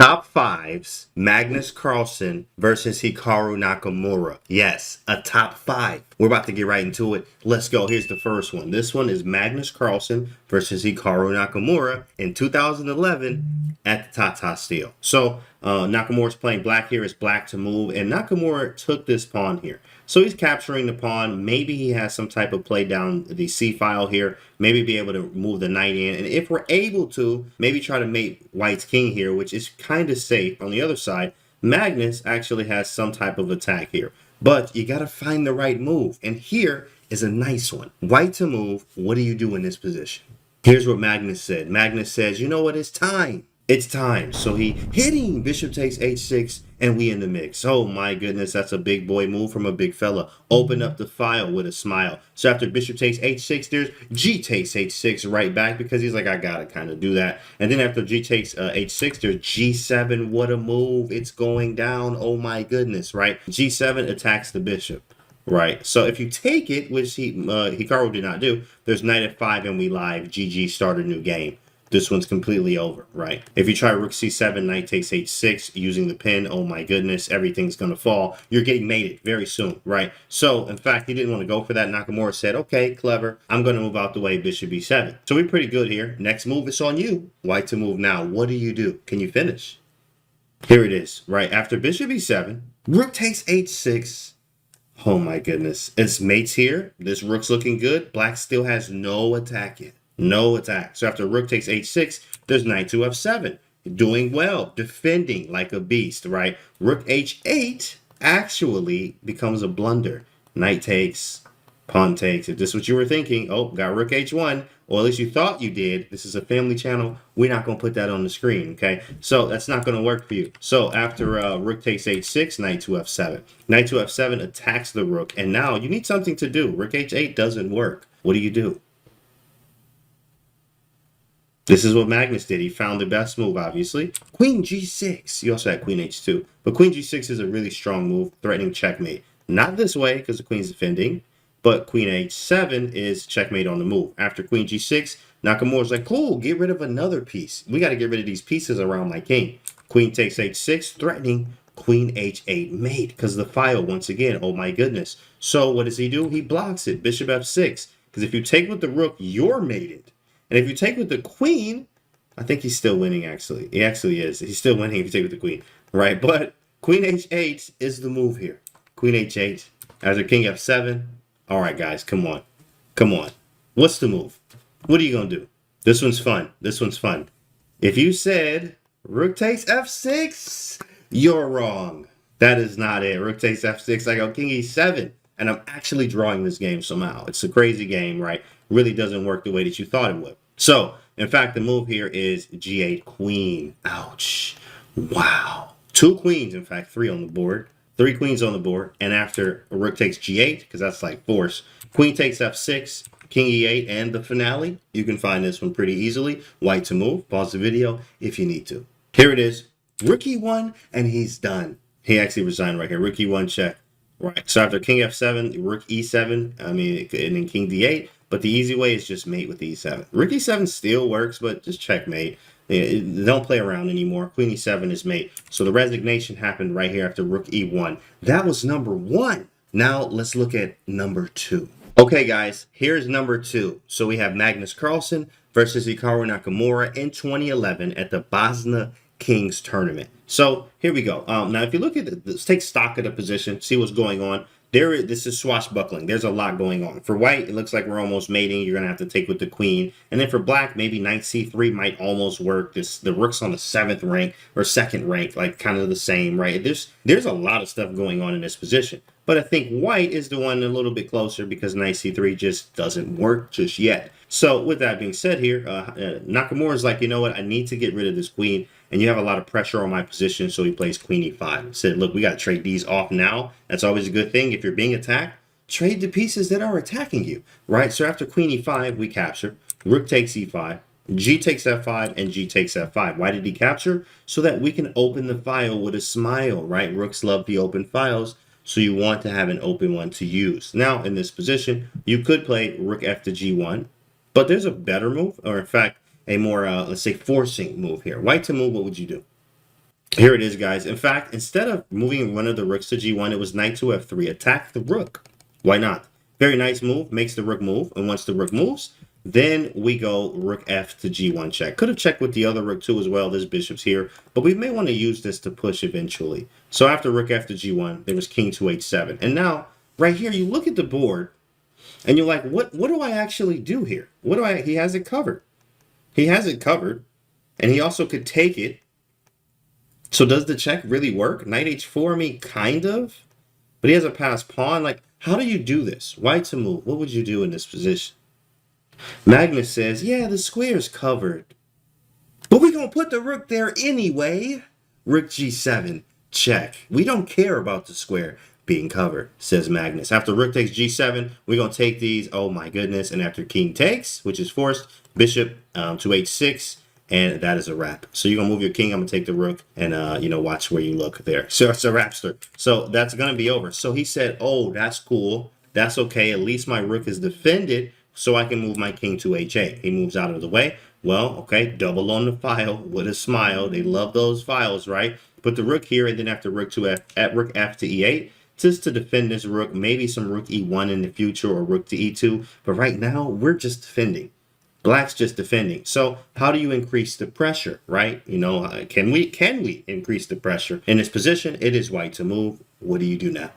Top fives, Magnus Carlsen versus Hikaru Nakamura. Yes, a top five. We're about to get right into it. Let's go. Here's the first one. This one is Magnus Carlsen versus Hikaru Nakamura in 2011 at the Tata Steel. So Nakamura's playing black here. It's black to move, and Nakamura took this pawn here. So he's capturing the pawn. Maybe he has some type of play down the C file here. Maybe be able to move the knight in. And if we're able to, maybe try to mate white's king here, which is kind of safe. On the other side, Magnus actually has some type of attack here. But you got to find the right move. And here is a nice one. White to move. What do you do in this position? Here's what Magnus said. Magnus says, you know what? It's time. It's time. So he hitting bishop takes h6 and we in the mix. Oh my goodness, that's a big boy move from a big fella. Open up the file with a smile. So after bishop takes h6, there's g takes h6 right back because he's like, I gotta kind of do that. And then after g takes h6, there's g7. What a move. It's going down. Oh my goodness, right? g7 attacks the bishop. Right. So if you take it, which Hikaru did not do, there's knight f5 and we live. GG, start a new game. This one's completely over, right? If you try rook c7, knight takes h6 using the pin, oh my goodness, everything's going to fall. You're getting mated very soon, right? So, in fact, he didn't want to go for that. Nakamura said, okay, clever. I'm going to move out the way, bishop b7. So we're pretty good here. Next move is on you. White to move now. What do you do? Can you finish? Here it is, right? After bishop e7, rook takes h6. Oh my goodness. It's mates here. This rook's looking good. Black still has no attack yet. No attack. So after rook takes h6, there's knight to f7. Doing well. Defending like a beast, right? Rook h8 actually becomes a blunder. Knight takes, pawn takes. If this is what you were thinking, oh, got rook h1, or at least you thought you did. This is a family channel. We're not going to put that on the screen, okay? So that's not going to work for you. So after rook takes h6, knight to f7. Knight to f7 attacks the rook, and now you need something to do. Rook h8 doesn't work. What do? This is what Magnus did. He found the best move, obviously. Queen g6. You also had queen h2. But queen g6 is a really strong move, threatening checkmate. Not this way, because the queen's defending. But queen h7 is checkmate on the move. After queen g6, Nakamura's like, cool, get rid of another piece. We got to get rid of these pieces around my king. Queen takes h6, threatening queen h8 mate. Because the file, once again, oh my goodness. So what does he do? He blocks it. Bishop f6. Because if you take with the rook, you're mated. And if you take with the queen, I think he's still winning, actually. He actually is. He's still winning if you take with the queen, right? But queen h8 is the move here. Queen h8 after king f7. All right, guys, come on. Come on. What's the move? What are you going to do? This one's fun. This one's fun. If you said rook takes f6, you're wrong. That is not it. Rook takes f6. I go king e7. And I'm actually drawing this game somehow. It's a crazy game, right? Really doesn't work the way that you thought it would. So, in fact, the move here is g8 queen. Ouch. Wow. Two queens, in fact, three on the board. Three queens on the board. And after rook takes g8, because that's like force, queen takes f6, king e8, and the finale. You can find this one pretty easily. White to move. Pause the video if you need to. Here it is. Rook e1, and he's done. He actually resigned right here. Rook e1 check. Right. So after king f7, rook e7, and then king d8. But the easy way is just mate with e7. Rook e7 still works, but just checkmate. Don't play around anymore. Queen e7 is mate. So the resignation happened right here after rook e1. That was number one. Now let's look at number two. Okay, guys, here's number two. So we have Magnus Carlsen versus Hikaru Nakamura in 2011 at the Bosnia Kings tournament. So here we go. Now, if you look at let's take stock of the position, see what's going on. This is swashbuckling. There's a lot going on. For white, it looks like we're almost mating. You're going to have to take with the queen. And then for black, maybe knight c3 might almost work. The rook's on the 7th rank or 2nd rank, like kind of the same, right? There's a lot of stuff going on in this position. But I think white is the one a little bit closer because knight c3 just doesn't work just yet. So with that being said here, Nakamura is like, you know what? I need to get rid of this queen. And you have a lot of pressure on my position, so he plays queen e5. Said, look, we got to trade these off now. That's always a good thing. If you're being attacked, trade the pieces that are attacking you, right? So after queen e5, we capture. Rook takes e5. G takes f5, and G takes f5. Why did he capture? So that we can open the file with a smile, right? Rooks love the open files, so you want to have an open one to use. Now, in this position, you could play rook f to g1, but there's a better move, or in fact, a more, let's say, forcing move here. White to move, what would you do? Here it is, guys. In fact, instead of moving one of the rooks to g1, it was knight to f3. Attack the rook. Why not? Very nice move. Makes the rook move. And once the rook moves, then we go rook f to g1 check. Could have checked with the other rook too as well. This bishop's here. But we may want to use this to push eventually. So after rook f to g1, there was king to h7. And now, right here, you look at the board, and you're like, what do I actually do here? He has it covered. He has it covered. And he also could take it. So does the check really work? Knight h4, I mean, kind of. But he has a passed pawn. Like, how do you do this? Why to move? What would you do in this position? Magnus says, yeah, the square's covered. But we're going to put the rook there anyway. Rook g7, check. We don't care about the square being covered, says Magnus. After rook takes g7, we're going to take these. Oh, my goodness. And after king takes, which is forced, bishop to h6. And that is a wrap. So you're going to move your king. I'm going to take the rook and, watch where you look there. So it's a wrapster. So that's going to be over. So he said, oh, that's cool. That's okay. At least my rook is defended so I can move my king to h8. He moves out of the way. Well, okay, double on the file with a smile. They love those files, right? Put the rook here and then after rook to rook f to e8. Just to defend this rook, maybe some rook e1 in the future or rook to e2. But right now, we're just defending. Black's just defending. So how do you increase the pressure, right? Can we increase the pressure? In this position, it is white to move. What do you do now?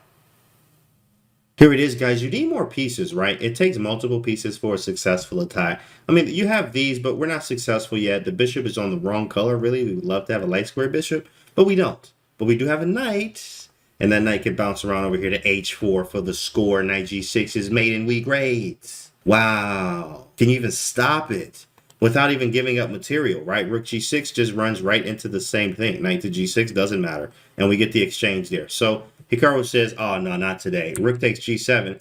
Here it is, guys. You need more pieces, right? It takes multiple pieces for a successful attack. I mean, you have these, but we're not successful yet. The bishop is on the wrong color, really. We would love to have a light square bishop, but we don't. But we do have a knight, and that knight can bounce around over here to h4 for the score. Knight g6 is maiden we great. Wow. Can you even stop it without even giving up material, right? Rook g6 just runs right into the same thing. Knight to g6 doesn't matter. And we get the exchange there. So Hikaru says, oh, no, not today. Rook takes g7.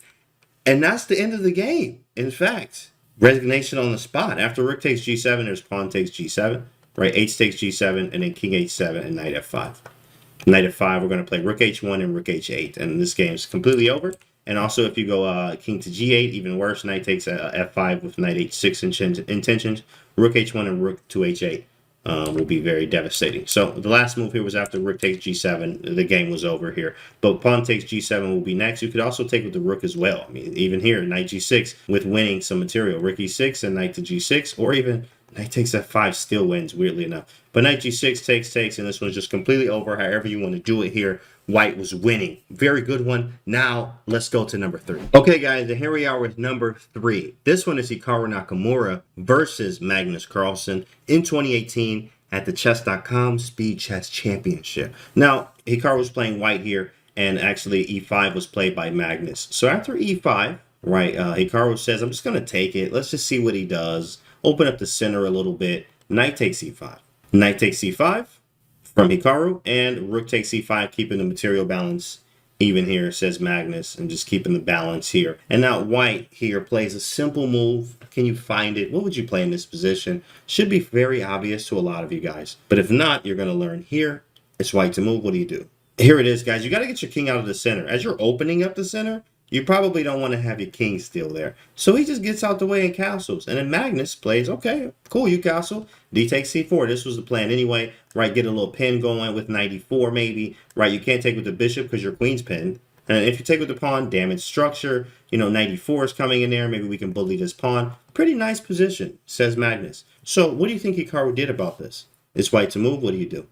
And that's the end of the game. In fact, resignation on the spot. After rook takes g7, there's pawn takes g7, right? H takes g7, and then king h7 and knight f5. Knight f5, we're going to play rook h1 and rook h8. And this game is completely over. And also, if you go king to g8, even worse, knight takes f5 with knight h6 intentions. Rook h1 and rook to h8 will be very devastating. So the last move here was after rook takes g7. The game was over here. But pawn takes g7 will be next. You could also take with the rook as well. I mean, even here, knight g6 with winning some material. Rook e6 and knight to g6, or even knight takes f5 still wins, weirdly enough. But knight g6 takes, and this one's just completely over. However you want to do it here. White was winning. Very good one. Now, let's go to number 3. Okay, guys, and here we are with number 3. This one is Hikaru Nakamura versus Magnus Carlsen in 2018 at the Chess.com Speed Chess Championship. Now, Hikaru was playing white here, and actually e5 was played by Magnus. So after e5, right, Hikaru says, I'm just going to take it. Let's just see what he does. Open up the center a little bit. Knight takes e5. Knight takes c5 from Hikaru, and rook takes c5, keeping the material balance even here, says Magnus, and just keeping the balance here. And now white here plays a simple move. Can you find it? What would you play in this position? Should be very obvious to a lot of you guys. But if not, you're going to learn here. It's white to move. What do you do? Here it is, guys. You got to get your king out of the center. As you're opening up the center, you probably don't want to have your king still there. So he just gets out the way and castles. And then Magnus plays, okay, cool, you castle. D takes c4. This was the plan anyway, right? Get a little pin going with knight e4 maybe, right? You can't take with the bishop because your queen's pinned. And if you take with the pawn, damage structure. Knight e4 is coming in there. Maybe we can bully this pawn. Pretty nice position, says Magnus. So what do you think Hikaru did about this? It's white to move. What do you do?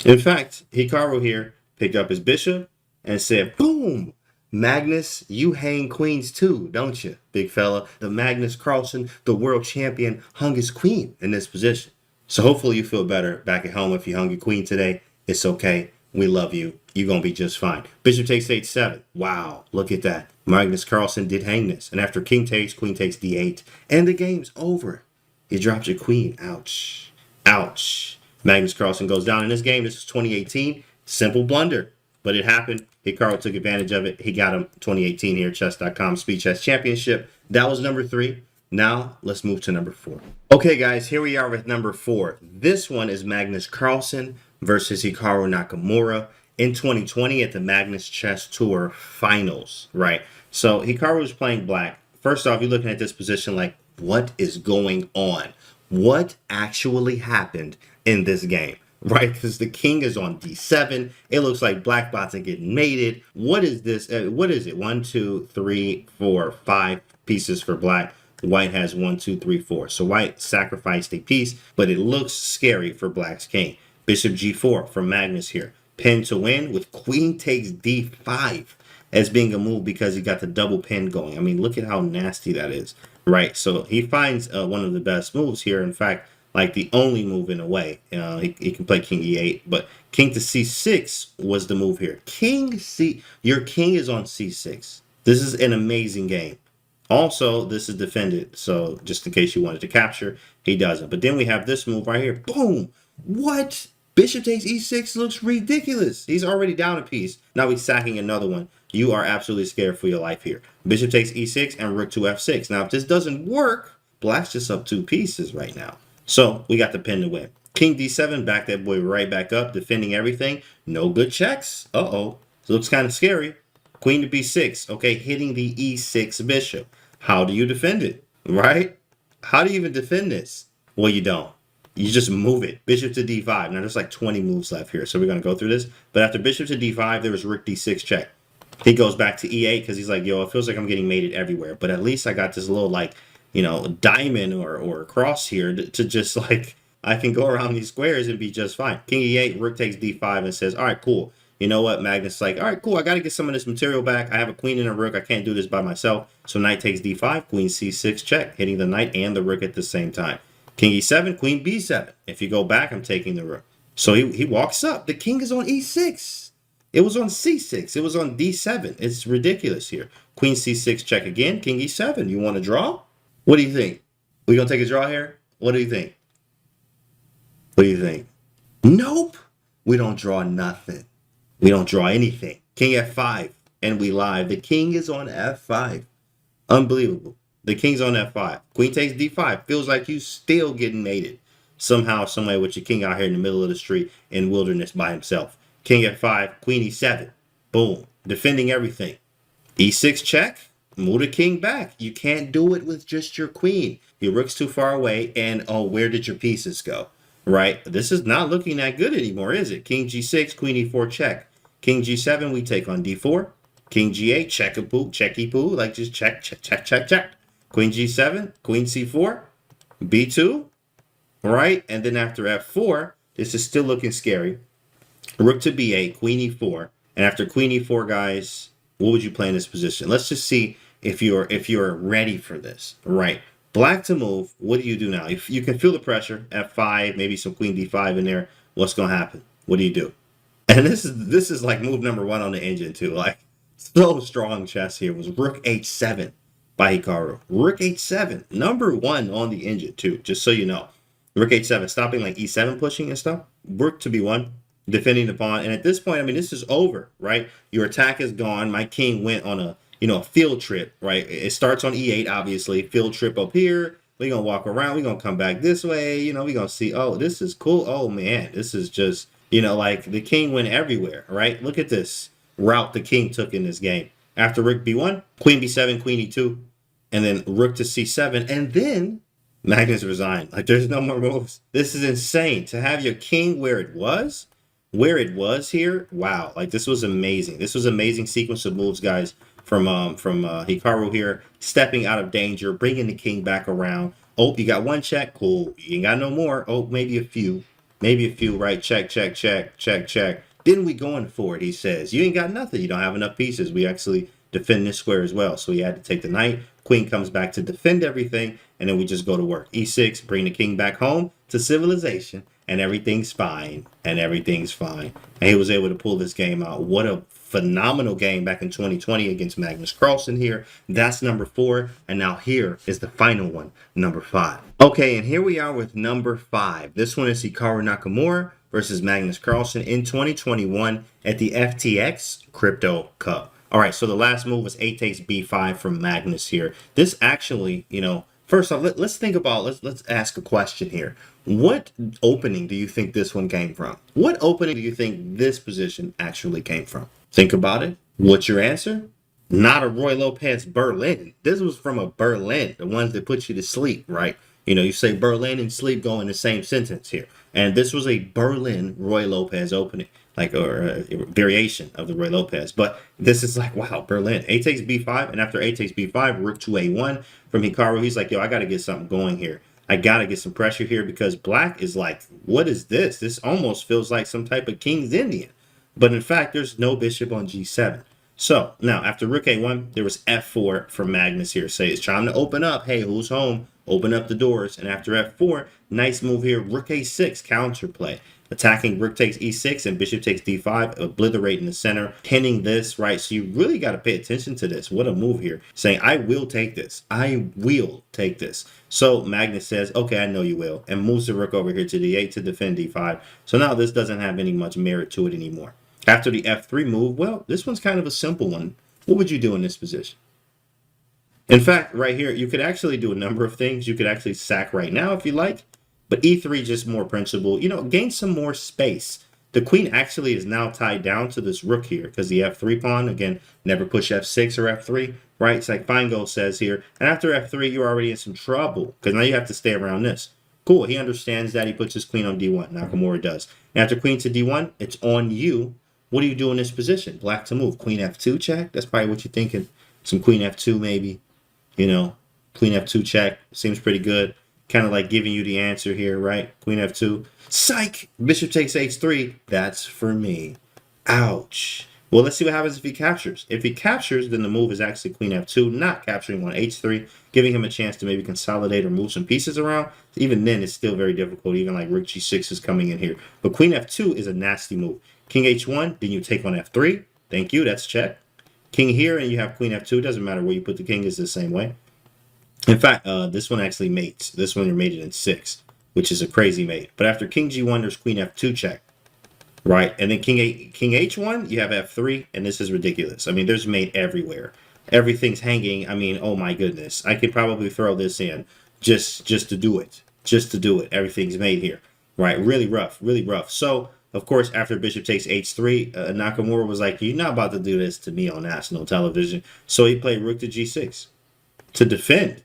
In fact, Hikaru here picked up his bishop and said, boom! Magnus, you hang queens too, don't you, big fella? The Magnus Carlsen, the world champion, hung his queen in this position. So hopefully you feel better back at home if you hung your queen today. It's okay. We love you. You're going to be just fine. Bishop takes h7. Wow, look at that. Magnus Carlsen did hang this. And after king takes, queen takes d8. And the game's over. You dropped your queen. Ouch. Ouch. Magnus Carlsen goes down in this game. This is 2018. Simple blunder. But it happened. Hikaru took advantage of it. He got him 2018 here, Chess.com Speed Chess Championship. That was number 3. Now, let's move to number 4. Okay, guys, here we are with number 4. This one is Magnus Carlsen versus Hikaru Nakamura in 2020 at the Magnus Chess Tour Finals, right? So Hikaru is playing black. First off, you're looking at this position like, what is going on? What actually happened in this game? right? Because the king is on d7. It looks like black bots are getting mated. What is this? What is it? 1, 2, 3, 4, 5 pieces for black. White has 1, 2, 3, 4. So white sacrificed a piece, but it looks scary for black's king. Bishop g4 from Magnus here. Pin to win with queen takes d5 as being a move because he got the double pin going. I mean, look at how nasty that is, right? So he finds one of the best moves here. In fact, like the only move in a way. He can play king e8, but king to c6 was the move here. Your king is on c6. This is an amazing game. Also, this is defended, so just in case you wanted to capture, he doesn't. But then we have this move right here. Boom! What? Bishop takes e6 looks ridiculous. He's already down a piece. Now he's sacking another one. You are absolutely scared for your life here. Bishop takes e6 and rook to f6. Now, if this doesn't work, black's just up 2 pieces right now. So we got the pin to win. King d7, back that boy right back up, defending everything. No good checks. Uh-oh. So looks kind of scary. Queen to b6. Okay, hitting the e6 bishop. How do you defend it, right? How do you even defend this? Well, you don't. You just move it. Bishop to d5. Now, there's like 20 moves left here, so we're going to go through this. But after bishop to d5, there was rook d6 check. He goes back to e8 because he's like, yo, it feels like I'm getting mated everywhere. But at least I got this little, like, you know, diamond or cross here to just, like, I can go around these squares and be just fine. King e8, rook takes d5 and says, all right, cool. You know what? Magnus is like, all right, cool. I got to get some of this material back. I have a queen and a rook. I can't do this by myself. So knight takes d5, queen c6 check, hitting the knight and the rook at the same time. King e7, queen b7. If you go back, I'm taking the rook. So he walks up. The king is on e6. It was on c6. It was on d7. It's ridiculous here. Queen c6 check again. King e7. You want to draw? What do you think? We going to take a draw here? What do you think? What do you think? Nope. We don't draw nothing. We don't draw anything. King f5, and we live. The king is on f5. Unbelievable. The king's on f5. Queen takes d5. Feels like you still getting mated. Somehow, someway with your king out here in the middle of the street in wilderness by himself. King f5, queen e7. Boom. Defending everything. e6 check. Move the king back. You can't do it with just your queen. Your rook's too far away, and oh, where did your pieces go? Right? This is not looking that good anymore, is it? King g6, queen e4 check. King g7, we take on d4. King g8, checky poo, like just check. Queen g7, queen c4, b2, right? And then after f4, this is still looking scary. Rook to b8, queen e4. And after queen e4, guys, what would you play in this position? Let's just see if you're ready for this, right? Black to move. What do you do now? If you can feel the pressure, f5, maybe some queen d5 in there. What's going to happen? What do you do? And this is like move number 1 on the engine too. Like so strong chess here was rook h7 by Hikaru. Rook h7, number 1 on the engine too. Just so you know, rook h7, stopping like e7 pushing and stuff. Rook to b1, defending the pawn. And at this point, I mean, this is over, right? Your attack is gone. My king went on a field trip, right? It starts on e8, obviously. Field trip up here. We're gonna walk around. We're gonna come back this way. We're gonna see. Oh, this is cool. Oh man, this is just. Like the king went everywhere, right? Look at this route the king took in this game. After rook b1, queen b7, queen e2, and then rook to c7, and then Magnus resigned. Like there's no more moves. This is insane. To have your king where it was here. Wow, like this was amazing. This was amazing sequence of moves, guys, from Hikaru here, stepping out of danger, bringing the king back around. Oh, you got 1 check. Cool. You ain't got no more. Oh, maybe a few. Right? Check. Then we going for it, he says. You ain't got nothing. You don't have enough pieces. We actually defend this square as well. So he had to take the knight. Queen comes back to defend everything. And then we just go to work. e6, bring the king back home to civilization. And everything's fine. And he was able to pull this game out. What a phenomenal game back in 2020 against Magnus Carlsen here. That's number 4. And now here is the final one, number 5. Okay, and here we are with number 5. This one is Hikaru Nakamura versus Magnus Carlsen in 2021 at the FTX Crypto Cup. All right, so the last move was a takes b5 from Magnus here. This actually, first off, let's ask a question here. What opening do you think this one came from? What opening do you think this position actually came from? Think about it. What's your answer? Not a Roy Lopez Berlin. This was from a Berlin, the ones that put you to sleep, right? You know, you say Berlin and sleep go in the same sentence here. And this was a Berlin Roy Lopez opening, like, or a variation of the Roy Lopez. But this is like, wow, Berlin. A takes B5, and after A takes B5, rook to A1 from Hikaru. He's like, yo, I got to get something going here. I got to get some pressure here because black is like, what is this? This almost feels like some type of King's Indian. But in fact, there's no bishop on G7. So now after rook A1, there was F4 from Magnus here. Say it's time to open up. Hey, who's home? Open up the doors. And after F4, nice move here. Rook A6, counterplay. Attacking rook takes E6 and bishop takes D5, obliterating the center, pinning this, right? So you really got to pay attention to this. What a move here. Saying, I will take this. I will take this. So Magnus says, okay, I know you will, and moves the rook over here to D8 to defend D5. So now this doesn't have any much merit to it anymore. After the F3 move, well, this one's kind of a simple one. What would you do in this position? In fact, right here, you could actually do a number of things. You could actually sack right now if you like. But E3 just more principle, you know, gain some more space. The queen actually is now tied down to this rook here because the F3 pawn, again, never push F6 or F3, right? It's like Feingold says here. And after F3, you're already in some trouble because now you have to stay around this. Cool, he understands that. He puts his queen on D1. Nakamura does. And after queen to D1, it's on you. What do you do in this position? Black to move. Queen F2 check? That's probably what you're thinking. Some queen F2 maybe. You know, queen F2 check. Seems pretty good. Kind of like giving you the answer here, right? Queen F2. Psych! Bishop takes H3. That's for me. Ouch. Well, let's see what happens if he captures. If he captures, then the move is actually Queen F2, not capturing on H3, giving him a chance to maybe consolidate or move some pieces around. Even then, it's still very difficult. Even like Rook G6 is coming in here. But Queen F2 is a nasty move. King H1, then you take on F3. Thank you, that's check. King here, and you have Queen F2. Doesn't matter where you put the king, is the same way. In fact, this one actually mates. This one you're mated in 6, which is a crazy mate. But after King G1, there's Queen F2 check. Right, and then King H1, you have F3, and this is ridiculous. I mean, there's mate everywhere. Everything's hanging. I mean, oh my goodness. I could probably throw this in just to do it. Just to do it. Everything's made here. Right, really rough, really rough. So, of course, after Bishop takes H3, Nakamura was like, you're not about to do this to me on national television. So he played Rook to G6 to defend.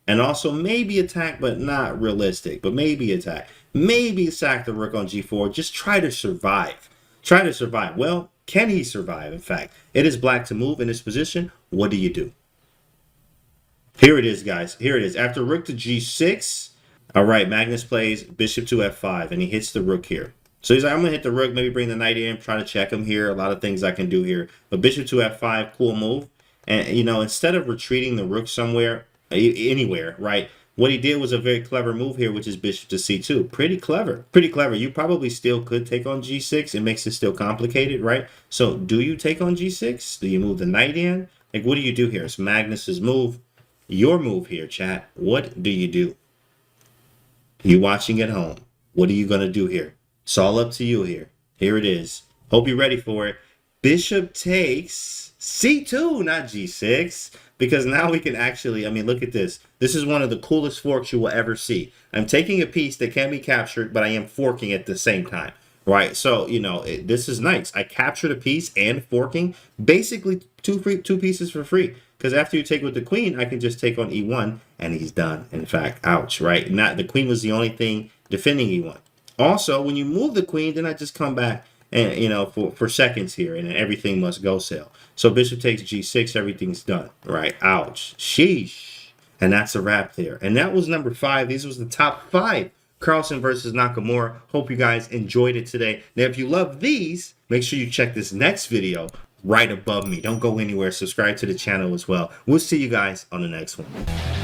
And also maybe attack, but not realistic. But maybe attack. Maybe sack the rook on G4. Just try to survive. Try to survive. Well, can he survive, in fact? It is black to move in this position. What do you do? Here it is, guys. Here it is. After rook to G6, all right, Magnus plays bishop to F5, and he hits the rook here. So he's like, I'm going to hit the rook, maybe bring the knight in, try to check him here. A lot of things I can do here. But bishop to F5, cool move. And, you know, instead of retreating the rook somewhere, anywhere, right? What he did was a very clever move here, which is bishop to c2. Pretty clever. Pretty clever. You probably still could take on g6. It makes it still complicated, right? So do you take on g6? Do you move the knight in? Like, what do you do here? It's Magnus's move. Your move here, chat. What do you do? You watching at home. What are you going to do here? It's all up to you here. Here it is. Hope you're ready for it. Bishop takes c2, not g6. Because now we can actually, I mean, look at this. This is one of the coolest forks you will ever see. I'm taking a piece that can be captured, but I am forking at the same time, right? So, you know, this is nice. I captured a piece and forking, basically two pieces for free. Because after you take with the queen, I can just take on E1, and he's done. In fact, ouch, right? Not the queen was the only thing defending E1. Also, when you move the queen, then I just come back. And, you know, for seconds here, and everything must go sell. So bishop takes g6, everything's done, right? Ouch. Sheesh. And that's a wrap there. And that was number 5. These was the top 5. Carlsen versus Nakamura. Hope you guys enjoyed it today. Now, if you love these, make sure you check this next video right above me. Don't go anywhere. Subscribe to the channel as well. We'll see you guys on the next one.